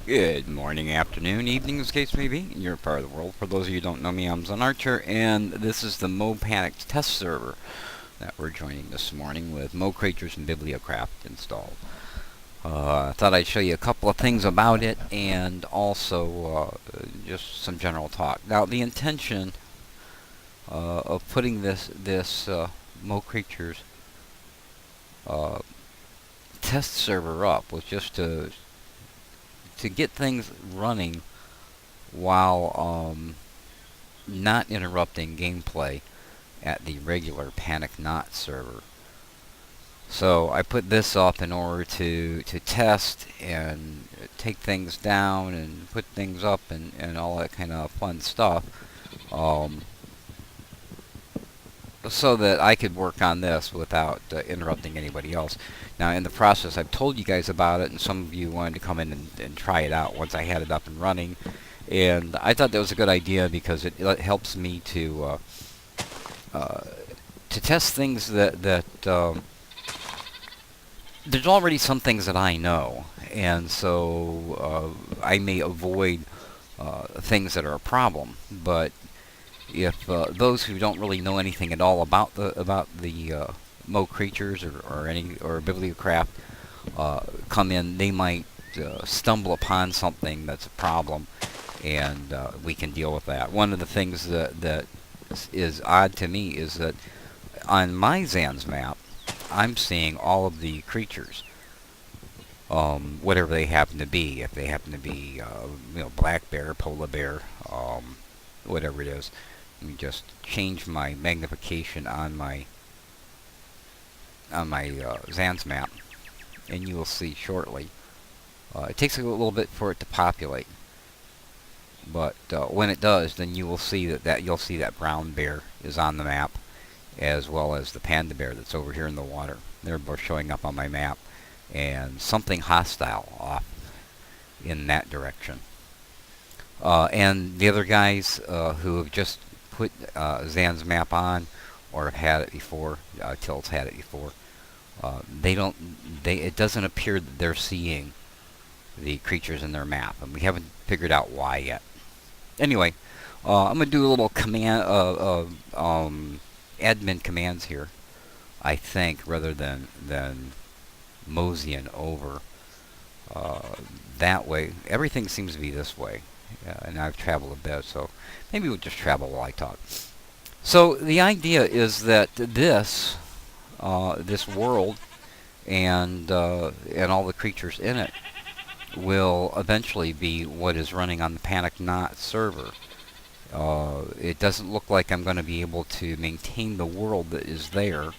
Good morning, afternoon, evening, as the case may be, in your part of the world. For those of you who don't know me, I'm Zen Archer, and this is the Mopanic test server that we're joining this morning with MoCreatures and Bibliocraft installed. I thought I'd show you a couple of things about it, and also just some general talk. Now, the intention of putting this MoCreatures test server up was just to get things running while not interrupting gameplay at the regular Panic Not server. So I put this up in order to test and take things down and put things up and all that kind of fun stuff, so that I could work on this without interrupting anybody else. Now, in the process, I've told you guys about it, and some of you wanted to come in and try it out once I had it up and running. And I thought that was a good idea because it helps me to test things that there's already some things that I know, and so I may avoid things that are a problem. But if those who don't really know anything at all about the MoCreatures or Bibliocraft come in, they might stumble upon something that's a problem, and we can deal with that. One of the things that is odd to me is that on my Zan's map, I'm seeing all of the creatures, whatever they happen to be. If they happen to be, black bear, polar bear, whatever it is. Let me just change my magnification on my Zan's map, and you will see shortly. It takes a little bit for it to populate, but when it does, then you will see you'll see that brown bear is on the map, as well as the panda bear that's over here in the water. They're both showing up on my map, and something hostile off in that direction. And the other guys who have just put Zan's map on, or have had it before, Tilt's had it before, it doesn't appear that they're seeing the creatures in their map, and we haven't figured out why yet. Anyway, I'm going to do a little command, admin commands here, I think, rather than moseying over. That way, everything seems to be this way, and I've traveled a bit, so maybe we'll just travel while I talk. So the idea is that this world and all the creatures in it will eventually be what is running on the Panic Not server. It doesn't look like I'm going to be able to maintain the world that is there,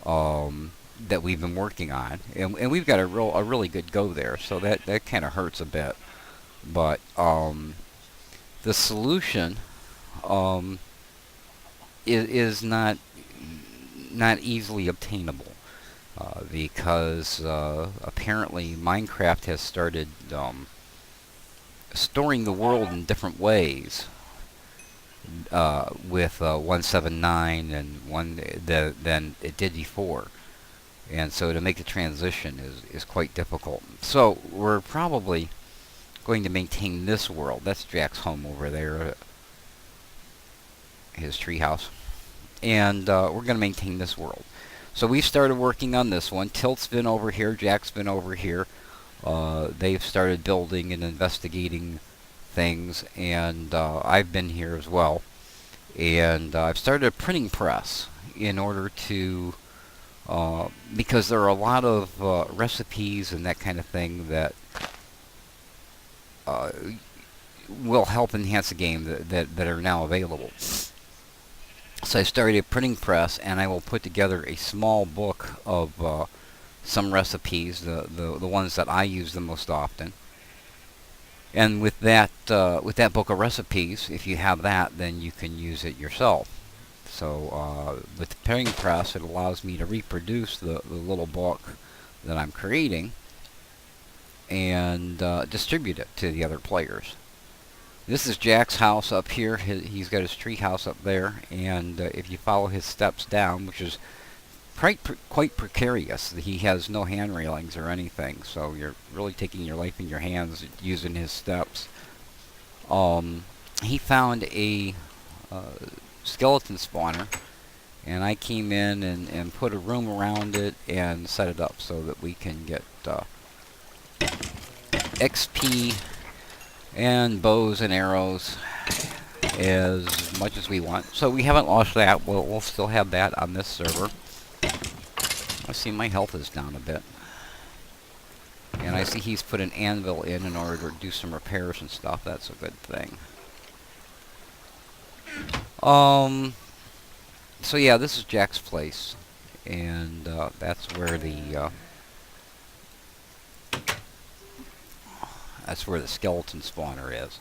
that we've been working on, and we've got a really good go there, so that kind of hurts a bit. But the solution is not easily obtainable, because apparently Minecraft has started storing the world in different ways, with 1.7.9 and than it did before, and so to make the transition is quite difficult. So we're probably going to maintain this world. That's Jack's home over there, his treehouse, and we're going to maintain this world. So we started working on this one. Tilt's been over here, Jack's been over here. They've started building and investigating things, and I've been here as well. And I've started a printing press in order to, because there are a lot of recipes and that kind of thing that will help enhance the game that are now available. So I started a printing press, and I will put together a small book of some recipes, the ones that I use the most often. And with that book of recipes, if you have that, then you can use it yourself. So with the printing press, it allows me to reproduce the little book that I'm creating and distribute it to the other players. This is Jack's house up here. He's got his tree house up there, and if you follow his steps down, which is quite precarious. He has no hand railings or anything, so you're really taking your life in your hands using his steps. He found a uh, skeleton spawner, and I came in and put a room around it and set it up so that we can get XP and bows and arrows as much as we want. So we haven't lost that. We'll still have that on this server. I see my health is down a bit. And I see he's put an anvil in order to do some repairs and stuff. That's a good thing. So yeah, this is Jack's place. And that's where the skeleton spawner is.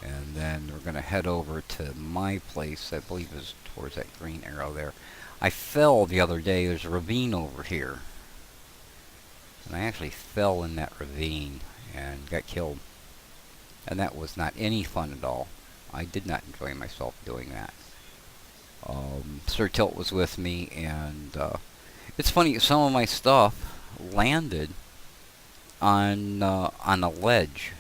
And then we're going to head over to my place, I believe is towards that green arrow there. I fell the other day. There's a ravine over here. And I actually fell in that ravine and got killed. And that was not any fun at all. I did not enjoy myself doing that. Sir Tilt was with me, and it's funny, some of my stuff landed on a ledge.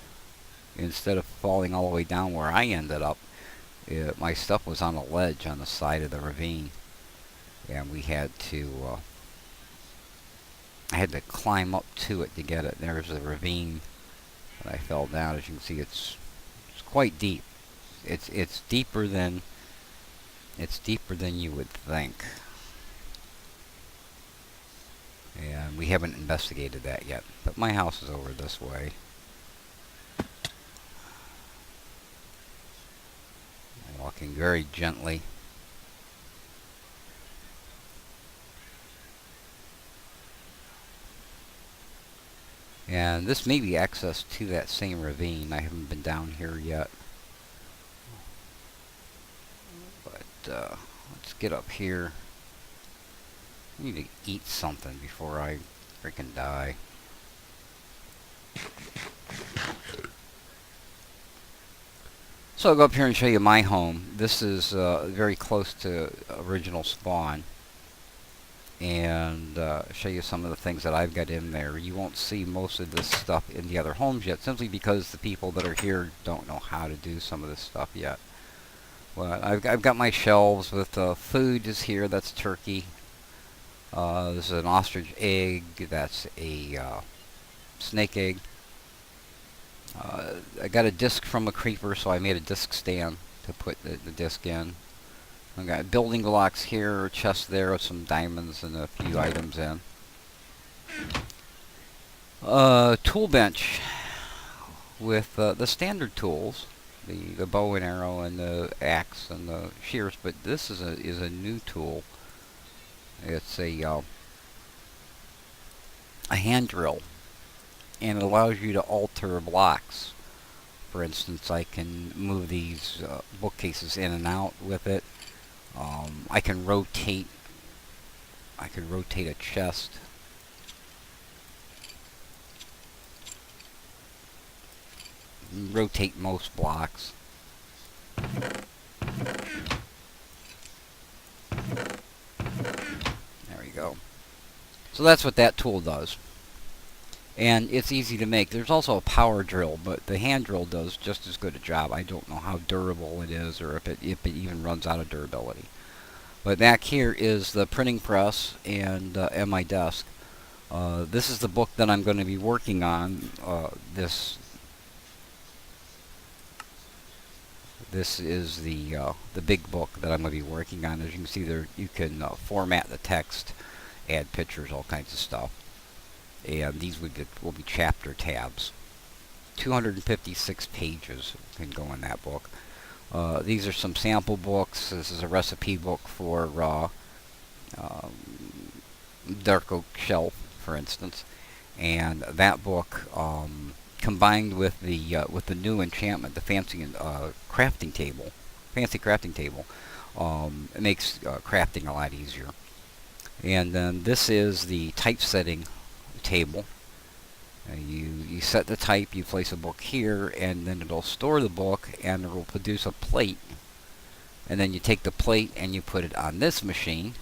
Instead of falling all the way down where I ended up, my stuff was on a ledge on the side of the ravine. And we had to I had to climb up to it to get it. There's the ravine that I fell down. As you can see, it's quite deep. It's deeper than you would think. And we haven't investigated that yet. But my house is over this way. I'm walking very gently. And this may be access to that same ravine. I haven't been down here yet. But let's get up here. I need to eat something before I freaking die. So I'll go up here and show you my home. This is very close to original spawn. And show you some of the things that I've got in there. You won't see most of this stuff in the other homes yet, simply because the people that are here don't know how to do some of this stuff yet. Well, I've got my shelves with food is here. That's turkey. This is an ostrich egg. That's a snake egg. I got a disc from a creeper, so I made a disc stand to put the disc in. I've got building blocks here, a chest there with some diamonds and a few items in. Tool bench with the standard tools, the bow and arrow and the axe and the shears, but this is a new tool. It's a hand drill, and it allows you to alter blocks. For instance, I can move these bookcases in and out with it. I can rotate a chest. Rotate most blocks. There we go. So that's what that tool does. And it's easy to make. There's also a power drill, but the hand drill does just as good a job. I don't know how durable it is, or if it even runs out of durability. But back here is the printing press and my desk. This is the book that I'm going to be working on. This is the big book that I'm going to be working on. As you can see there, you can format the text, add pictures, all kinds of stuff. And these will be chapter tabs. 256 pages can go in that book. These are some sample books. This is a recipe book for dark oak shelf, for instance. And that book, combined with the new enchantment, the fancy crafting table, it makes crafting a lot easier. And then this is the typesetting table. You set the type, you place a book here, and then it'll store the book, and it will produce a plate. And then you take the plate and you put it on this machine,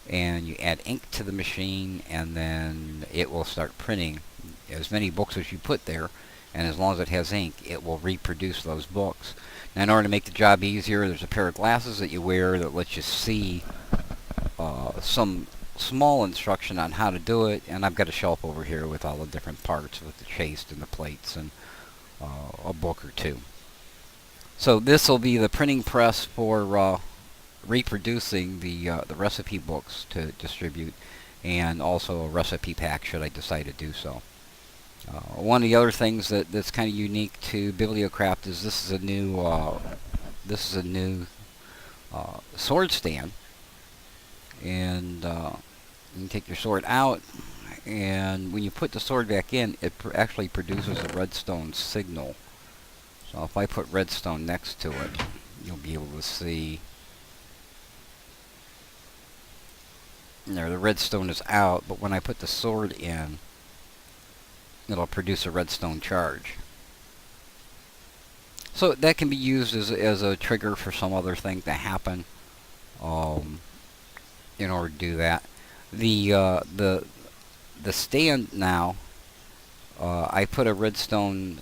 and you add ink to the machine, and then it will start printing as many books as you put there, and as long as it has ink, it will reproduce those books. Now, in order to make the job easier, there's a pair of glasses that you wear that lets you see some small instruction on how to do it, and I've got a shelf over here with all the different parts with the chase and the plates and a book or two. So this will be the printing press for reproducing the recipe books to distribute, and also a recipe pack should I decide to do so. One of the other things that's kind of unique to Bibliocraft is this is a new sword stand, and you can take your sword out, and when you put the sword back in, it actually produces a redstone signal. So if I put redstone next to it, you'll be able to see. There, the redstone is out, but when I put the sword in, it'll produce a redstone charge. So that can be used as a trigger for some other thing to happen in order to do that. The stand now, I put a redstone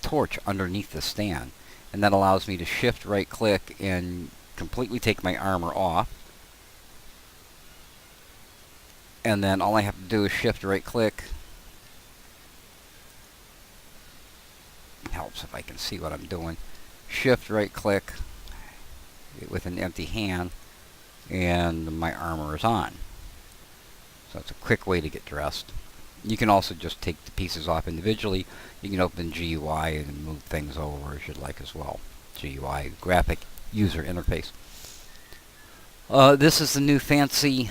torch underneath the stand, and that allows me to shift right click and completely take my armor off, and then all I have to do is shift right click. It helps if I can see what I'm doing. Shift right click with an empty hand, and my armor is on. So it's a quick way to get dressed. You can also just take the pieces off individually. You can open GUI and move things over as you'd like as well. GUI, graphic user interface. This is the new fancy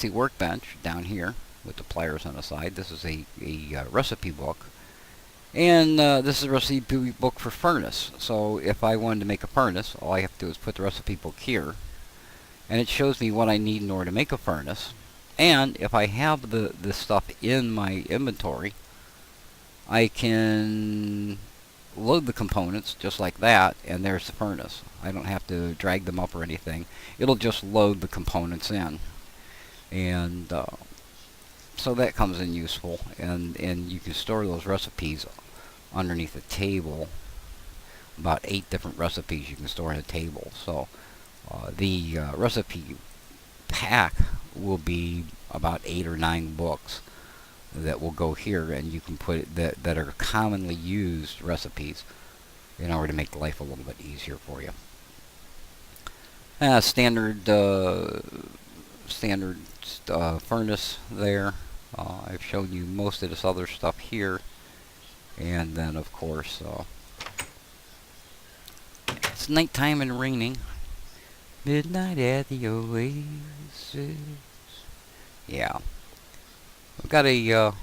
workbench down here with the pliers on the side. This is a recipe book, and this is a recipe book for furnace. So if I wanted to make a furnace, all I have to do is put the recipe book here, and it shows me what I need in order to make a furnace. And if I have the stuff in my inventory, I can load the components just like that, and there's the furnace. I don't have to drag them up or anything. It'll just load the components in. And so that comes in useful, and you can store those recipes underneath a table. About 8 different recipes you can store in a table. So the recipe pack will be about 8 or 9 books that will go here, and you can put that are commonly used recipes in order to make life a little bit easier for you. Standard furnace there. I've shown you most of this other stuff here, and then of course it's nighttime and raining. Midnight at the Oasis. Yeah. I've got a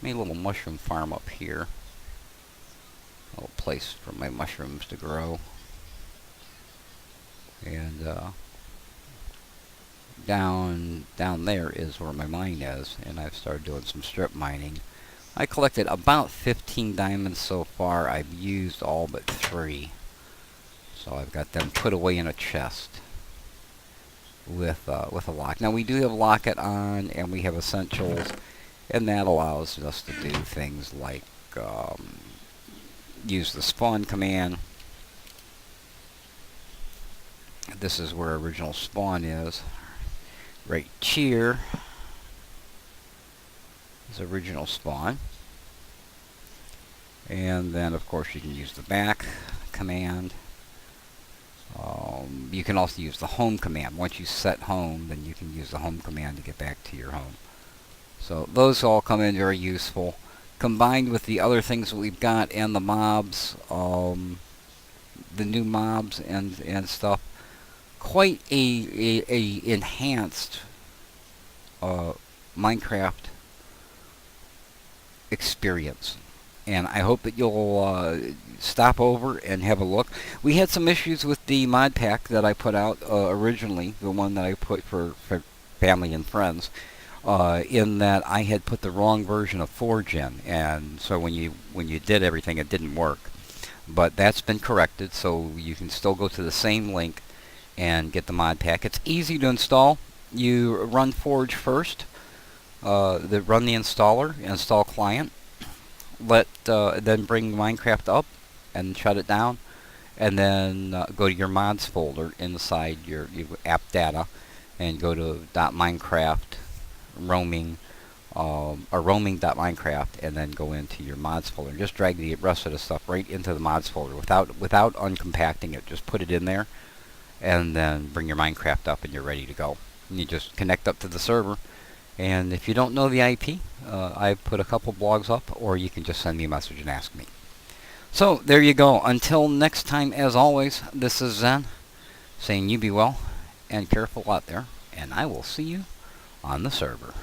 made a little mushroom farm up here. A little place for my mushrooms to grow. And down there is where my mine is, and I've started doing some strip mining. I collected about 15 diamonds so far. I've used all but 3. So I've got them put away in a chest with a lock. Now we do have locket on, and we have essentials, and that allows us to do things like use the spawn command. This is where original spawn is. Right here is original spawn. And then of course you can use the back command. You can also use the home command. Once you set home, then you can use the home command to get back to your home. So those all come in very useful. Combined with the other things that we've got and the mobs, the new mobs and stuff, quite a enhanced Minecraft experience. And I hope that you'll stop over and have a look. We had some issues with the mod pack that I put out originally, the one that I put for family and friends, in that I had put the wrong version of Forge in, and so when you did everything, it didn't work. But that's been corrected, so you can still go to the same link and get the mod pack. It's easy to install. You run Forge first, run the installer, install client, then bring Minecraft up and shut it down, and then go to your mods folder inside your app data, and go to .minecraft roaming or roaming.minecraft, and then go into your mods folder. Just drag the rest of the stuff right into the mods folder without uncompacting it. Just put it in there, and then bring your Minecraft up, and you're ready to go. And you just connect up to the server. And if you don't know the IP, I've put a couple blogs up, or you can just send me a message and ask me. So there you go. Until next time, as always, this is Zen saying you be well and careful out there, and I will see you on the server.